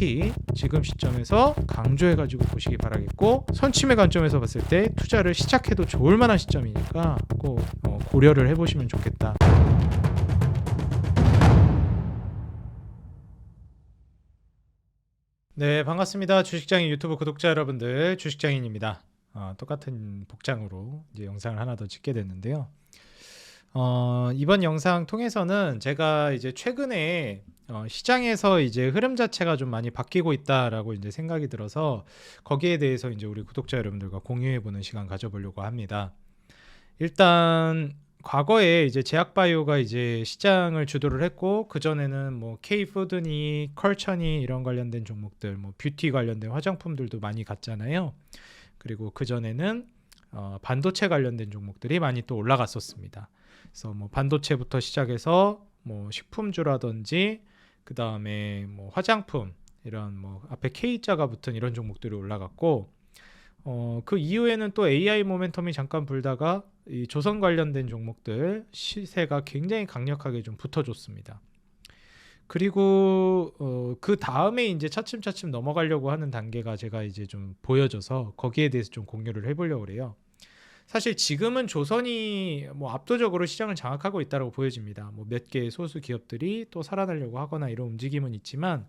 특히 지금 시점에서 강조해가지고 보시기 바라겠고, 선침의 관점에서 봤을 때 투자를 시작해도 좋을 만한 시점이니까 꼭 고려를 해보시면 좋겠다. 네, 반갑습니다. 주식장인 유튜브 구독자 여러분들, 주식장인입니다. 똑같은 복장으로 이제 영상을 하나 더 찍게 됐는데요. 이번 영상 통해서는 제가 이제 최근에 시장에서 이제 흐름 자체가 좀 많이 바뀌고 있다라고 이제 생각이 들어서 거기에 대해서 이제 우리 구독자 여러분들과 공유해보는 시간 가져보려고 합니다. 일단 과거에 이제 제약바이오가 이제 시장을 주도를 했고, 그전에는 뭐 K푸드니 컬처니 이런 관련된 종목들, 뭐 뷰티 관련된 화장품들도 많이 갔잖아요. 그리고 그전에는 반도체 관련된 종목들이 많이 또 올라갔었습니다. 그래서 뭐 반도체부터 시작해서 뭐 식품주라든지 그 다음에 뭐 화장품, 이런 뭐 앞에 K자가 붙은 이런 종목들이 올라갔고, 그 이후에는 또 AI 모멘텀이 잠깐 불다가 이 조선 관련된 종목들 시세가 굉장히 강력하게 좀 붙어줬습니다. 그리고 그 다음에 이제 차츰차츰 넘어가려고 하는 단계가 제가 이제 좀 보여져서 거기에 대해서 좀 공유를 해보려고 그래요. 사실 지금은 조선이 뭐 압도적으로 시장을 장악하고 있다고 보여집니다. 뭐 몇 개의 소수 기업들이 또 살아나려고 하거나 이런 움직임은 있지만,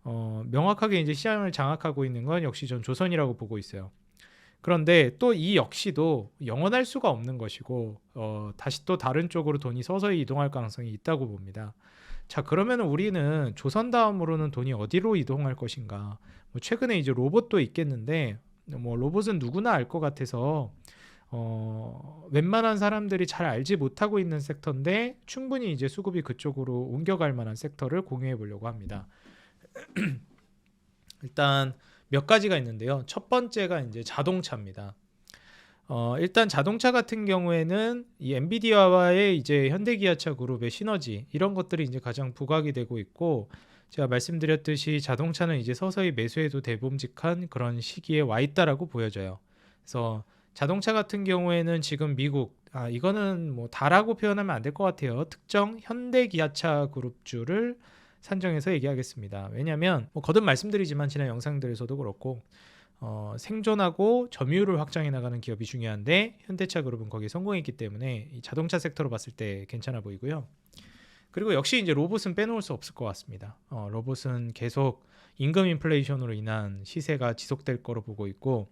명확하게 이제 시장을 장악하고 있는 건 역시 전 조선이라고 보고 있어요. 그런데 또 이 역시도 영원할 수가 없는 것이고, 다시 또 다른 쪽으로 돈이 서서히 이동할 가능성이 있다고 봅니다. 자, 그러면 우리는 조선 다음으로는 돈이 어디로 이동할 것인가? 뭐 최근에 이제 로봇도 있겠는데, 뭐 로봇은 누구나 알 것 같아서 웬만한 사람들이 잘 알지 못하고 있는 섹터인데 충분히 이제 수급이 그쪽으로 옮겨갈 만한 섹터를 공유해 보려고 합니다. 일단 몇 가지가 있는데요. 첫 번째가 이제 자동차입니다. 일단 자동차 같은 경우에는 이 엔비디아와의 이제 현대기아차 그룹의 시너지, 이런 것들이 이제 가장 부각이 되고 있고, 제가 말씀드렸듯이 자동차는 이제 서서히 매수해도 되봄직한 그런 시기에 와 있다라고 보여져요. 그래서 자동차 같은 경우에는 지금 미국, 이거는 뭐 다라고 표현하면 안 될 것 같아요. 특정 현대기아차 그룹주를 산정해서 얘기하겠습니다. 왜냐하면 뭐 거듭 말씀드리지만 지난 영상들에서도 그렇고, 생존하고 점유율을 확장해 나가는 기업이 중요한데 현대차 그룹은 거기에 성공했기 때문에 이 자동차 섹터로 봤을 때 괜찮아 보이고요. 그리고 역시 이제 로봇은 빼놓을 수 없을 것 같습니다. 로봇은 계속 임금 인플레이션으로 인한 시세가 지속될 거로 보고 있고,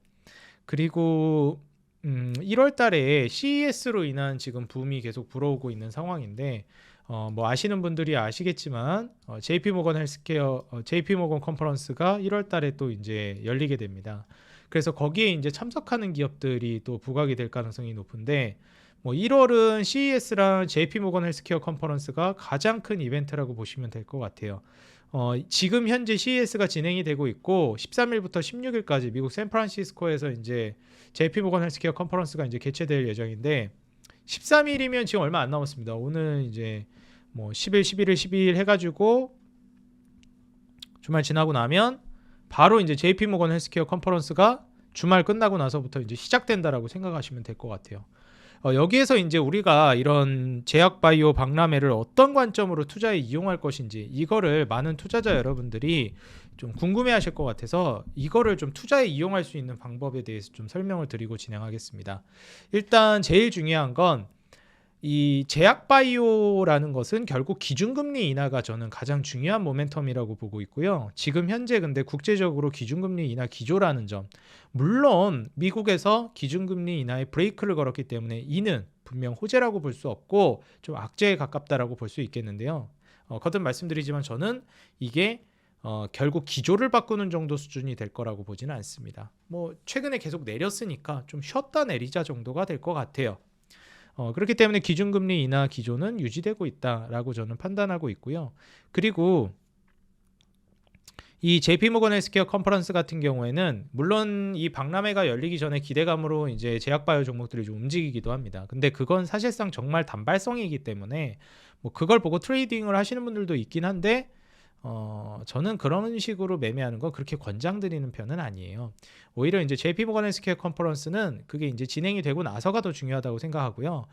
그리고 1월 달에 CES로 인한 지금 붐이 계속 불어오고 있는 상황인데, 뭐 아시는 분들이 아시겠지만 JP모건 헬스케어 JP모건 컨퍼런스가 1월 달에 또 이제 열리게 됩니다. 그래서 거기에 이제 참석하는 기업들이 또 부각이 될 가능성이 높은데, 뭐 1월은 CES랑 JP모건 헬스케어 컨퍼런스가 가장 큰 이벤트라고 보시면 될 것 같아요. 지금 현재 CES가 진행이 되고 있고 13일부터 16일까지 미국 샌프란시스코에서 이제 JP모건 헬스케어 컨퍼런스가 이제 개최될 예정인데, 13일이면 지금 얼마 안 남았습니다. 오늘 이제 뭐 10일, 11일, 12일 해가지고 주말 지나고 나면 바로 이제 JP모건 헬스케어 컨퍼런스가 주말 끝나고 나서부터 이제 시작된다라고 생각하시면 될 것 같아요. 여기에서 이제 우리가 이런 제약바이오 박람회를 어떤 관점으로 투자에 이용할 것인지, 이거를 많은 투자자 여러분들이 좀 궁금해하실 것 같아서 이거를 좀 투자에 이용할 수 있는 방법에 대해서 좀 설명을 드리고 진행하겠습니다. 일단 제일 중요한 건 이 제약바이오라는 것은 결국 기준금리 인하가 저는 가장 중요한 모멘텀이라고 보고 있고요. 지금 현재 근데 국제적으로 기준금리 인하 기조라는 점, 물론 미국에서 기준금리 인하에 브레이크를 걸었기 때문에 이는 분명 호재라고 볼 수 없고 좀 악재에 가깝다라고 볼 수 있겠는데요. 거듭 말씀드리지만 저는 이게 결국 기조를 바꾸는 정도 수준이 될 거라고 보지는 않습니다. 뭐 최근에 계속 내렸으니까 좀 쉬었다 내리자 정도가 될 것 같아요. 그렇기 때문에 기준금리 인하 기조는 유지되고 있다라고 저는 판단하고 있고요. 그리고 이 JP모건 헬스케어 컨퍼런스 같은 경우에는 물론 이 박람회가 열리기 전에 기대감으로 이제 제약바이오 종목들이 좀 움직이기도 합니다. 근데 그건 사실상 정말 단발성이기 때문에 뭐 그걸 보고 트레이딩을 하시는 분들도 있긴 한데, 저는 그런 식으로 매매하는 거 그렇게 권장드리는 편은 아니에요. 오히려 이제 JP모건 헬스케어 컨퍼런스는 그게 이제 진행이 되고 나서가 더 중요하다고 생각하고요.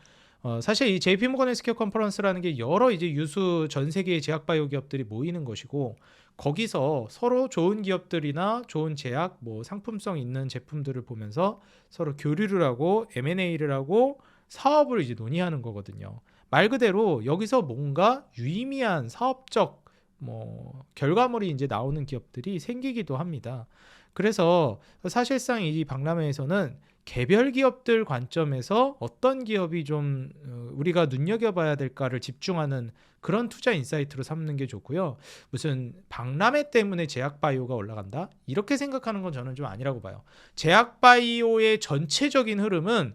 사실 이 JP모건 헬스케어 컨퍼런스라는 게 여러 이제 유수 전 세계의 제약바이오 기업들이 모이는 것이고, 거기서 서로 좋은 기업들이나 좋은 제약, 뭐 상품성 있는 제품들을 보면서 서로 교류를 하고 M&A를 하고 사업을 이제 논의하는 거거든요. 말 그대로 여기서 뭔가 유의미한 사업적 뭐 결과물이 이제 나오는 기업들이 생기기도 합니다. 그래서 사실상 이 박람회에서는 개별 기업들 관점에서 어떤 기업이 좀 우리가 눈여겨봐야 될까를 집중하는 그런 투자 인사이트로 삼는 게 좋고요. 무슨 박람회 때문에 제약바이오가 올라간다? 이렇게 생각하는 건 저는 좀 아니라고 봐요. 제약바이오의 전체적인 흐름은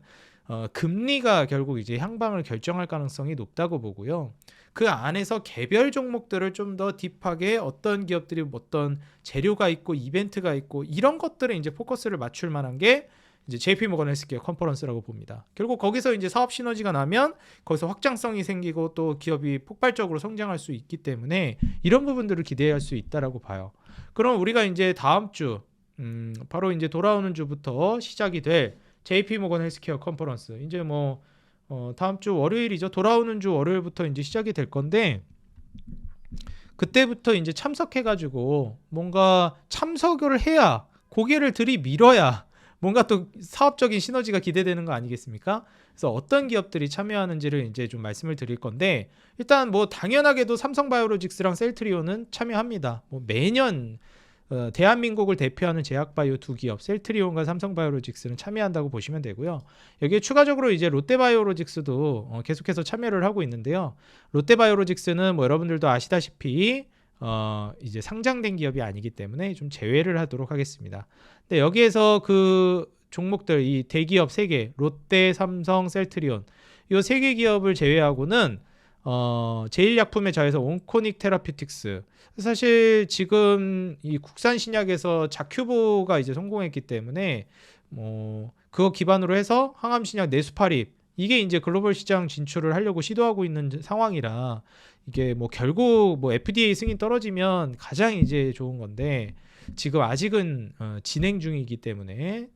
금리가 결국 이제 향방을 결정할 가능성이 높다고 보고요. 그 안에서 개별 종목들을 좀 더 딥하게 어떤 기업들이 어떤 재료가 있고 이벤트가 있고 이런 것들에 이제 포커스를 맞출 만한 게 이제 JP 모건 헬스케어 컨퍼런스라고 봅니다. 결국 거기서 이제 사업 시너지가 나면 거기서 확장성이 생기고 또 기업이 폭발적으로 성장할 수 있기 때문에 이런 부분들을 기대할 수 있다라고 봐요. 그럼 우리가 이제 다음 주 바로 이제 돌아오는 주부터 시작이 될 JP 모건 헬스케어 컨퍼런스 이제 뭐 다음 주 월요일이죠. 돌아오는 주 월요일부터 이제 시작이 될 건데 그때부터 이제 참석해가지고 뭔가 참석을 해야 고개를 들이밀어야 뭔가 또 사업적인 시너지가 기대되는 거 아니겠습니까? 그래서 어떤 기업들이 참여하는지를 이제 좀 말씀을 드릴 건데 일단 뭐 당연하게도 삼성바이오로직스랑 셀트리온은 참여합니다. 뭐 매년 대한민국을 대표하는 제약바이오 두 기업 셀트리온과 삼성바이오로직스는 참여한다고 보시면 되고요. 여기에 추가적으로 이제 롯데바이오로직스도 계속해서 참여를 하고 있는데요. 롯데바이오로직스는 뭐 여러분들도 아시다시피 이제 상장된 기업이 아니기 때문에 좀 제외를 하도록 하겠습니다. 근데 여기에서 그 종목들 이 대기업 3개 롯데, 삼성, 셀트리온 이 3개 기업을 제외하고는 제일약품에 자해서 온코닉 테라피틱스 사실 지금 이 국산 신약에서 자큐보가 이제 성공했기 때문에 뭐 그거 기반으로 해서 항암 신약 네수파립 이게 이제 글로벌 시장 진출을 하려고 시도하고 있는 상황이라 이게 뭐 결국 뭐 FDA 승인 떨어지면 가장 이제 좋은 건데 지금 아직은 진행 중이기 때문에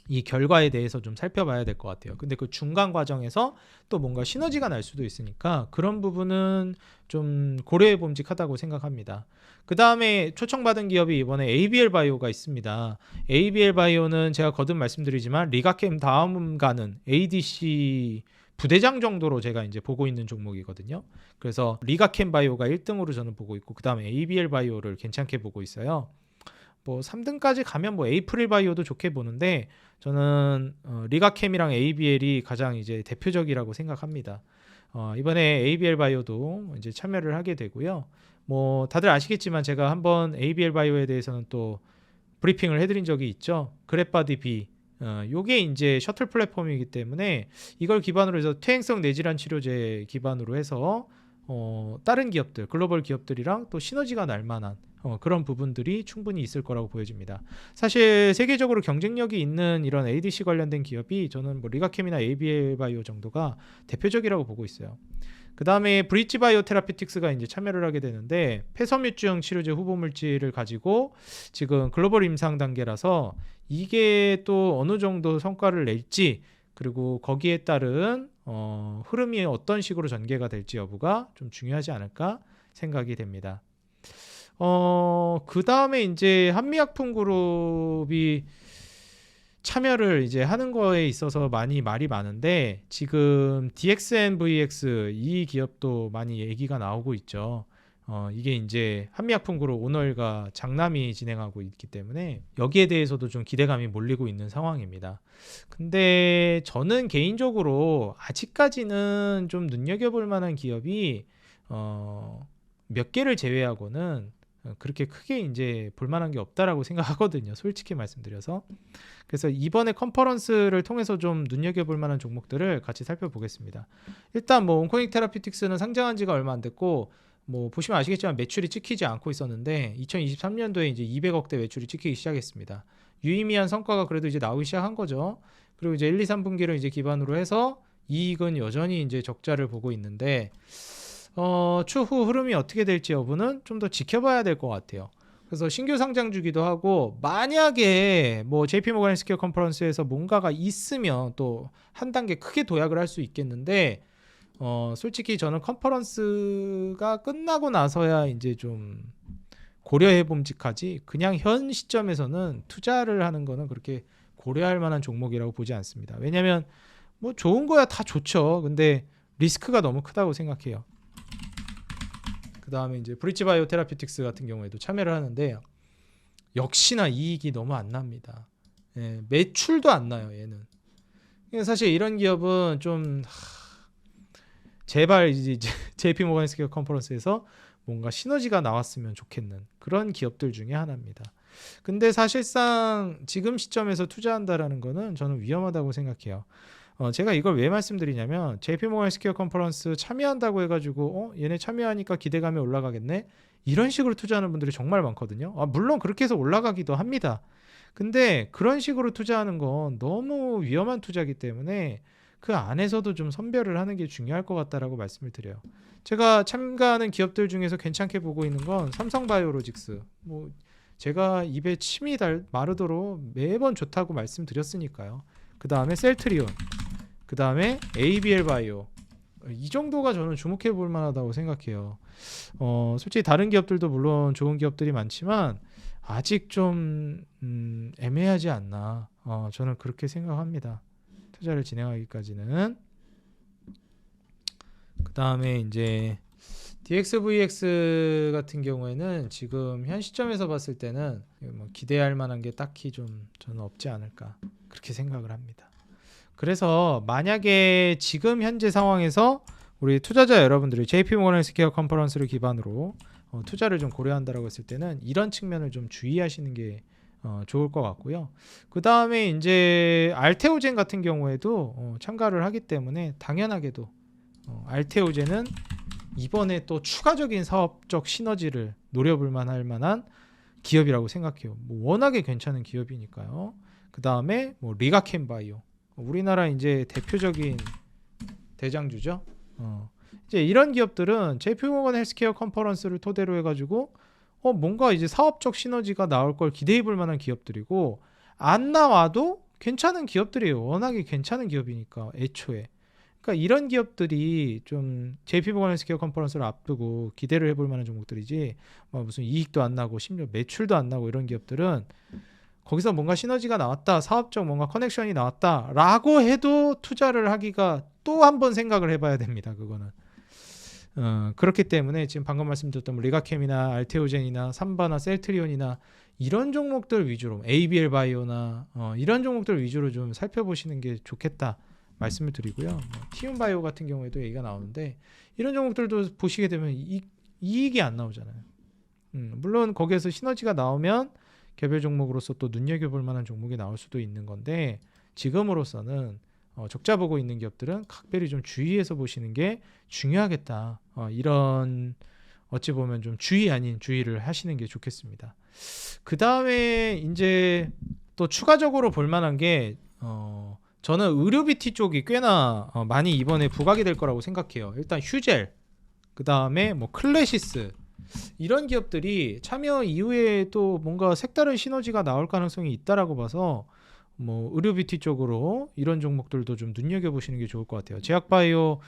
이 결과에 대해서 좀 살펴봐야 될 것 같아요. 근데 그 중간 과정에서 또 뭔가 시너지가 날 수도 있으니까 그런 부분은 좀 고려해 봄직하다고 생각합니다. 그 다음에 초청받은 기업이 이번에 ABL 바이오가 있습니다. ABL 바이오는 제가 거듭 말씀드리지만 리가캠 다음 가는 ADC 부대장 정도로 제가 이제 보고 있는 종목이거든요. 그래서 리가캠 바이오가 1등으로 저는 보고 있고 그 다음에 ABL 바이오를 괜찮게 보고 있어요. 뭐 3등까지 가면 뭐 에이프릴 바이오도 좋게 보는데 저는 리가캠이랑 ABL이 가장 이제 대표적이라고 생각합니다. 이번에 ABL 바이오도 이제 참여를 하게 되고요. 뭐 다들 아시겠지만 제가 한번 ABL 바이오에 대해서는 또 브리핑을 해드린 적이 있죠. 그랩바디 B. 요게 이제 셔틀 플랫폼이기 때문에 이걸 기반으로 해서 퇴행성 뇌질환 치료제 기반으로 해서 다른 기업들, 글로벌 기업들이랑 또 시너지가 날 만한 그런 부분들이 충분히 있을 거라고 보여집니다. 사실 세계적으로 경쟁력이 있는 이런 ADC 관련된 기업이 저는 뭐 리가캠이나 ABL 바이오 정도가 대표적이라고 보고 있어요. 그 다음에 브릿지 바이오 테라피틱스가 이제 참여를 하게 되는데 폐섬유증 치료제 후보 물질을 가지고 지금 글로벌 임상 단계라서 이게 또 어느 정도 성과를 낼지 그리고 거기에 따른 흐름이 어떤 식으로 전개가 될지 여부가 좀 중요하지 않을까 생각이 됩니다. 그 다음에 이제 한미약품그룹이 참여를 이제 하는 거에 있어서 많이 말이 많은데 지금 DXNVX 이 기업도 많이 얘기가 나오고 있죠. 이게 이제 한미약품그룹 오너일과 장남이 진행하고 있기 때문에 여기에 대해서도 좀 기대감이 몰리고 있는 상황입니다. 근데 저는 개인적으로 아직까지는 좀 눈여겨볼 만한 기업이 몇 개를 제외하고는 그렇게 크게 이제 볼만한 게 없다라고 생각하거든요. 솔직히 말씀드려서. 그래서 이번에 컨퍼런스를 통해서 좀 눈여겨볼 만한 종목들을 같이 살펴보겠습니다. 일단 뭐 온코닉 테라피틱스는 상장한 지가 얼마 안 됐고 뭐 보시면 아시겠지만 매출이 찍히지 않고 있었는데 2023년도에 이제 200억대 매출이 찍히기 시작했습니다. 유의미한 성과가 그래도 이제 나오기 시작한 거죠. 그리고 이제 1, 2, 3분기를 이제 기반으로 해서 이익은 여전히 이제 적자를 보고 있는데 추후 흐름이 어떻게 될지 여부는 좀 더 지켜봐야 될 것 같아요. 그래서 신규 상장 주기도 하고 만약에 뭐 JP모건 헬스케어 컨퍼런스에서 뭔가가 있으면 또 한 단계 크게 도약을 할 수 있겠는데 솔직히 저는 컨퍼런스가 끝나고 나서야 이제 좀 고려해 봄직하지 그냥 현 시점에서는 투자를 하는 거는 그렇게 고려할 만한 종목이라고 보지 않습니다. 왜냐하면 뭐 좋은 거야 다 좋죠. 근데 리스크가 너무 크다고 생각해요. 그 다음에 이제 브릿지 바이오 테라피틱스 같은 경우에도 참여를 하는데 역시나 이익이 너무 안 납니다. 예, 매출도 안 나요 얘는. 사실 이런 기업은 좀 제발 이제 JP 모건 헬스케어 컨퍼런스에서 뭔가 시너지가 나왔으면 좋겠는 그런 기업들 중에 하나입니다. 근데 사실상 지금 시점에서 투자한다라는 거는 저는 위험하다고 생각해요. 제가 이걸 왜 말씀드리냐면 JP 모건 헬스케어 컨퍼런스 참여한다고 해가지고 얘네 참여하니까 기대감이 올라가겠네 이런 식으로 투자하는 분들이 정말 많거든요. 물론 그렇게 해서 올라가기도 합니다. 근데 그런 식으로 투자하는 건 너무 위험한 투자이기 때문에 그 안에서도 좀 선별을 하는 게 중요할 것 같다라고 말씀을 드려요. 제가 참가하는 기업들 중에서 괜찮게 보고 있는 건 삼성바이오로직스. 뭐 제가 입에 침이 마르도록 매번 좋다고 말씀드렸으니까요. 그 다음에 셀트리온, 그 다음에 ABL 바이오. 이 정도가 저는 주목해 볼 만하다고 생각해요. 솔직히 다른 기업들도 물론 좋은 기업들이 많지만 아직 좀 애매하지 않나. 저는 그렇게 생각합니다. 투자를 진행하기까지는. 그 다음에 이제 DXVX 같은 경우에는 지금 현 시점에서 봤을 때는 뭐 기대할 만한 게 딱히 좀 저는 없지 않을까 그렇게 생각을 합니다. 그래서 만약에 지금 현재 상황에서 우리 투자자 여러분들이 JP모건 헬스케어 컨퍼런스를 기반으로 투자를 좀 고려한다라고 했을 때는 이런 측면을 좀 주의하시는 게 좋을 것 같고요. 그 다음에 이제 알테오젠 같은 경우에도 참가를 하기 때문에 당연하게도 알테오젠은 이번에 또 추가적인 사업적 시너지를 노려볼 만할 만한 기업이라고 생각해요. 뭐 워낙에 괜찮은 기업이니까요. 그 다음에 뭐 리가켄바이오, 우리나라 이제 대표적인 대장주죠. 이제 이런 기업들은 JP모건 헬스케어 컨퍼런스를 토대로 해가지고 뭔가 이제 사업적 시너지가 나올 걸 기대해 볼 만한 기업들이고 안 나와도 괜찮은 기업들이에요. 워낙에 괜찮은 기업이니까 애초에. 그러니까 이런 기업들이 좀 JP모건 헬스케어 컨퍼런스를 앞두고 기대를 해볼 만한 종목들이지 무슨 이익도 안 나고 심지어 매출도 안 나고 이런 기업들은 거기서 뭔가 시너지가 나왔다, 사업적 뭔가 커넥션이 나왔다라고 해도 투자를 하기가 또 한 번 생각을 해봐야 됩니다. 그거는. 그렇기 때문에 지금 방금 말씀드렸던 리가캠이나 알테오젠이나 삼바나 셀트리온이나 이런 종목들 위주로 ABL 바이오나 이런 종목들 위주로 좀 살펴보시는 게 좋겠다 말씀을 드리고요. 티움 바이오 같은 경우에도 얘기가 나오는데 이런 종목들도 보시게 되면 이익이 안 나오잖아요. 물론 거기에서 시너지가 나오면 개별 종목으로서 또 눈여겨볼 만한 종목이 나올 수도 있는 건데 지금으로서는 적자 보고 있는 기업들은 각별히 좀 주의해서 보시는 게 중요하겠다. 이런 어찌 보면 좀 주의 아닌 주의를 하시는 게 좋겠습니다. 그 다음에 이제 또 추가적으로 볼 만한 게 저는 의료 BT 쪽이 꽤나 많이 이번에 부각이 될 거라고 생각해요. 일단 휴젤, 그 다음에 뭐 클래시스 이런 기업들이 참여 이후에 또 뭔가 색다른 시너지가 나올 가능성이 있다라고 봐서 뭐 의료 BT 쪽으로 이런 종목들도 좀 눈여겨 보시는 게 좋을 것 같아요. 제약바이오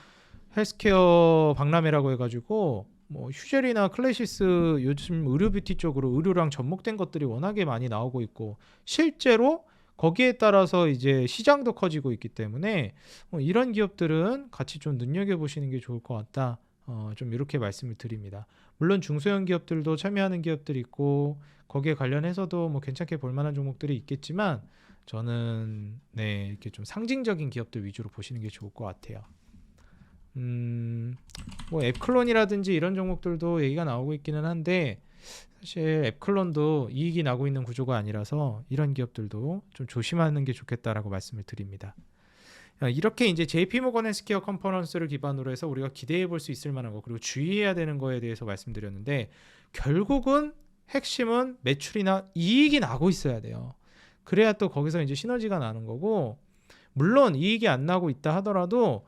헬스케어 박람회라고 해가지고 뭐 휴젤이나 클래시스 요즘 의료 BT 쪽으로 의료랑 접목된 것들이 워낙에 많이 나오고 있고 실제로 거기에 따라서 이제 시장도 커지고 있기 때문에 이런 기업들은 같이 좀 눈여겨 보시는 게 좋을 것 같다. 좀 이렇게 말씀을 드립니다. 물론 중소형 기업들도 참여하는 기업들이 있고 거기에 관련해서도 뭐 괜찮게 볼 만한 종목들이 있겠지만 저는 이렇게 좀 상징적인 기업들 위주로 보시는 게 좋을 것 같아요. 뭐 앱클론이라든지 이런 종목들도 얘기가 나오고 있기는 한데 사실 앱클론도 이익이 나고 있는 구조가 아니라서 이런 기업들도 좀 조심하는 게 좋겠다라고 말씀을 드립니다. 이렇게 이제 JP모건 헬스케어 컨퍼런스를 기반으로 해서 우리가 기대해 볼 수 있을 만한 거 그리고 주의해야 되는 거에 대해서 말씀드렸는데 결국은 핵심은 매출이나 이익이 나고 있어야 돼요. 그래야 또 거기서 이제 시너지가 나는 거고 물론 이익이 안 나고 있다 하더라도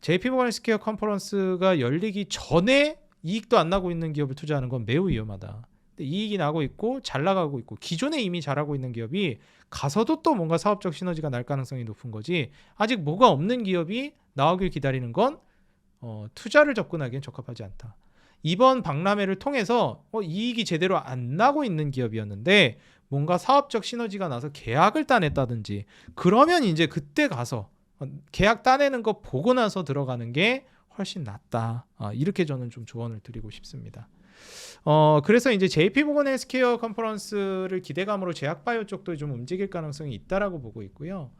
JP모건 헬스케어 컨퍼런스가 열리기 전에 이익도 안 나고 있는 기업을 투자하는 건 매우 위험하다. 이익이 나고 있고 잘 나가고 있고 기존에 이미 잘하고 있는 기업이 가서도 또 뭔가 사업적 시너지가 날 가능성이 높은 거지 아직 뭐가 없는 기업이 나오길 기다리는 건 투자를 접근하기엔 적합하지 않다. 이번 박람회를 통해서 이익이 제대로 안 나고 있는 기업이었는데 뭔가 사업적 시너지가 나서 계약을 따냈다든지 그러면 이제 그때 가서 계약 따내는 거 보고 나서 들어가는 게 훨씬 낫다. 이렇게 저는 좀 조언을 드리고 싶습니다. 그래서 이제 JP모건 헬스케어 컨퍼런스를 기대감으로 제약바이오 쪽도 좀 움직일 가능성이 있다라고 보고 있고요.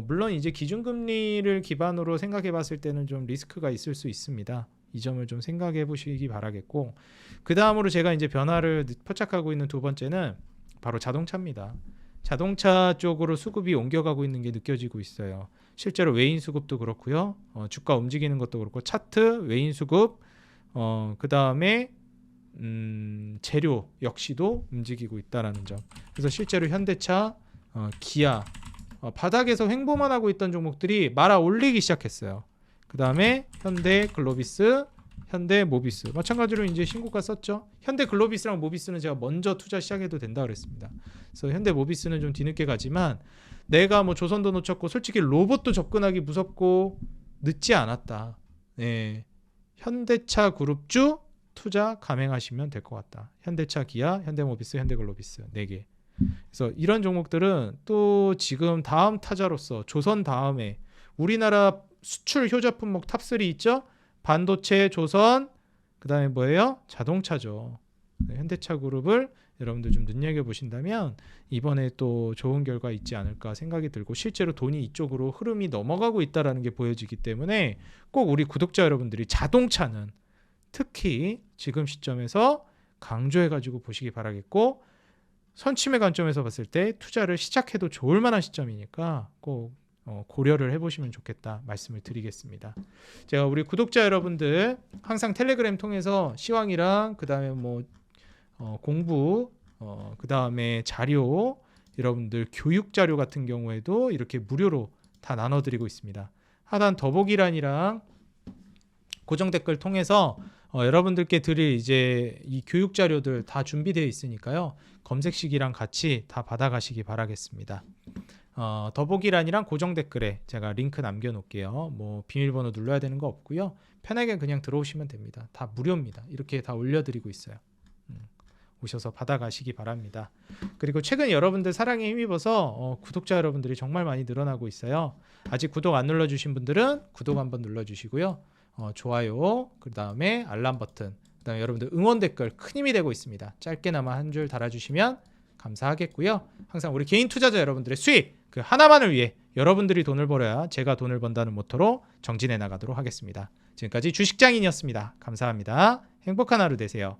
물론 이제 기준금리를 기반으로 생각해 봤을 때는 좀 리스크가 있을 수 있습니다. 이 점을 좀 생각해 보시기 바라겠고, 그 다음으로 제가 이제 변화를 포착하고 있는 두 번째는 바로 자동차입니다. 자동차 쪽으로 수급이 옮겨가고 있는 게 느껴지고 있어요. 실제로 외인 수급도 그렇고요. 주가 움직이는 것도 그렇고 차트, 외인 수급, 그 다음에 재료 역시도 움직이고 있다라는 점. 그래서 실제로 현대차, 기아 바닥에서 횡보만 하고 있던 종목들이 말아 올리기 시작했어요. 그 다음에 현대 글로비스, 현대 모비스 마찬가지로 이제 신고가 썼죠. 현대 글로비스랑 모비스는 제가 먼저 투자 시작해도 된다 그랬습니다. 그래서 현대 모비스는 좀 뒤늦게 가지만 내가 뭐 조선도 놓쳤고 솔직히 로봇도 접근하기 무섭고 늦지 않았다. 네. 현대차 그룹주 투자 감행하시면 될 것 같다. 현대차, 기아, 현대모비스, 현대글로비스 4개. 그래서 이런 종목들은 또 지금 다음 타자로서 조선 다음에 우리나라 수출 효자 품목 탑3 있죠? 반도체, 조선, 그 다음에 뭐예요? 자동차죠. 현대차 그룹을 여러분들 좀 눈여겨보신다면 이번에 또 좋은 결과 있지 않을까 생각이 들고 실제로 돈이 이쪽으로 흐름이 넘어가고 있다는 게 보여지기 때문에 꼭 우리 구독자 여러분들이 자동차는 특히 지금 시점에서 강조해가지고 보시기 바라겠고 선침의 관점에서 봤을 때 투자를 시작해도 좋을 만한 시점이니까 꼭 고려를 해보시면 좋겠다 말씀을 드리겠습니다. 제가 우리 구독자 여러분들 항상 텔레그램 통해서 시황이랑 그 다음에 뭐 공부 그 다음에 자료 여러분들 교육 자료 같은 경우에도 이렇게 무료로 다 나눠드리고 있습니다. 하단 더보기란이랑 고정 댓글 통해서 여러분들께 드릴 이제 이 교육 자료들 다 준비되어 있으니까요. 검색식이랑 같이 다 받아가시기 바라겠습니다. 더보기란이랑 고정 댓글에 제가 링크 남겨놓을게요. 뭐 비밀번호 눌러야 되는 거 없고요. 편하게 그냥 들어오시면 됩니다. 다 무료입니다. 이렇게 다 올려드리고 있어요. 오셔서 받아가시기 바랍니다. 그리고 최근 여러분들 사랑에 힘입어서 구독자 여러분들이 정말 많이 늘어나고 있어요. 아직 구독 안 눌러주신 분들은 구독 한번 눌러주시고요. 좋아요, 그 다음에 알람 버튼, 그 다음에 여러분들 응원 댓글 큰 힘이 되고 있습니다. 짧게나마 한 줄 달아주시면 감사하겠고요. 항상 우리 개인 투자자 여러분들의 수익 그 하나만을 위해 여러분들이 돈을 벌어야 제가 돈을 번다는 모토로 정진해 나가도록 하겠습니다. 지금까지 주식장인이었습니다. 감사합니다. 행복한 하루 되세요.